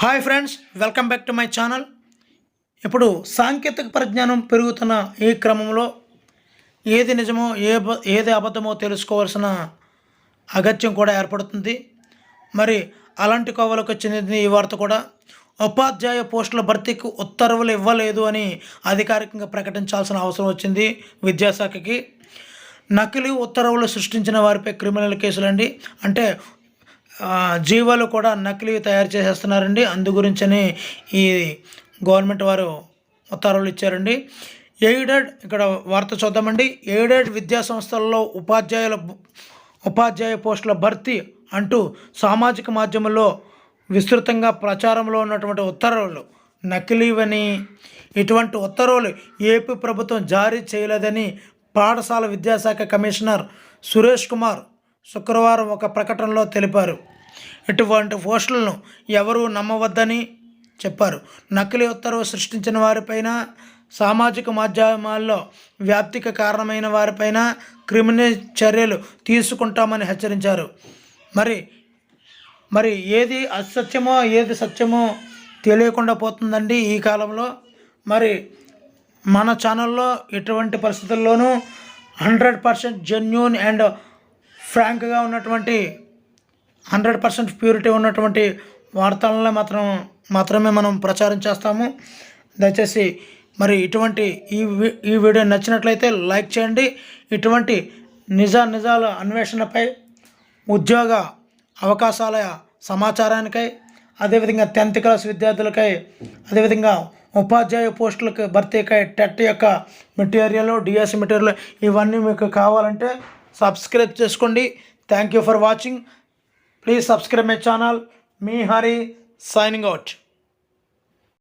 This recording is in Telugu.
Hi friends, welcome back to my channel. ఇప్పుడు సాంకేతిక పరిజ్ఞానం పెరుగుతున్న ఈ క్రమంలో ఏది నిజమో ఏది అబద్ధమో తెలుసుకోవాల్సిన అగత్యం కూడా ఏర్పడుతుంది. మరి అలాంటి కోవలకు వచ్చింది ఈ వార్త కూడా. ఉపాధ్యాయ పోస్టుల భర్తీకి ఉత్తర్వులు ఇవ్వలేదు అని అధికారికంగా ప్రకటించాల్సిన అవసరం వచ్చింది విద్యాశాఖకి. నకిలీ ఉత్తర్వులు సృష్టించిన వారిపై క్రిమినల్ కేసులండి. అంటే జీవోలు కూడా నకిలీ తయారు చేసేస్తున్నారండి. అందు గురించని ఈ గవర్నమెంట్ వారు ఉత్తర్వులు ఇచ్చారండి. ఇక్కడ వార్త చూద్దామండి. ఎయిడెడ్ విద్యా సంస్థల్లో ఉపాధ్యాయ పోస్టుల భర్తీ అంటూ సామాజిక మాధ్యమంలో విస్తృతంగా ప్రచారంలో ఉన్నటువంటి ఉత్తర్వులు నకిలీవని, ఇటువంటి ఉత్తర్వులు ఏపీ ప్రభుత్వం జారీ చేయలేదని పాఠశాల విద్యాశాఖ కమిషనర్ సురేష్ కుమార్ శుక్రవారం ఒక ప్రకటనలో తెలిపారు. ఇటువంటి పోస్టులను ఎవరూ నమ్మవద్దని చెప్పారు. నకిలీ ఉత్తర్వు సృష్టించిన వారిపైన, సామాజిక మాధ్యమాల్లో వ్యాప్తికి కారణమైన వారిపైన క్రిమినల్ చర్యలు తీసుకుంటామని హెచ్చరించారు. మరి ఏది అసత్యమో ఏది సత్యమో తెలియకుండా పోతుందండి ఈ కాలంలో. మరి మన ఛానల్లో ఎటువంటి పరిస్థితుల్లోనూ 100% జెన్యూన్ అండ్ ఫ్రాంక్గా ఉన్నటువంటి 100% ప్యూరిటీ ఉన్నటువంటి వార్తలను మాత్రమే మనం ప్రచారం చేస్తాము. దయచేసి మరి ఇటువంటి ఈ వీడియో నచ్చినట్లయితే లైక్ చేయండి. ఇటువంటి నిజాల అన్వేషణపై, ఉద్యోగ అవకాశాల సమాచారానికై, అదేవిధంగా 10th క్లాస్ విద్యార్థులకై, అదేవిధంగా ఉపాధ్యాయ పోస్టులకు భర్తీకై టెట్ యొక్క మెటీరియల్, డిఎస్సి మెటీరియల్ ఇవన్నీ మీకు కావాలంటే సబ్స్క్రైబ్ చేసుకోండి. Thank you for watching. Please subscribe my channel. Me Hari signing out.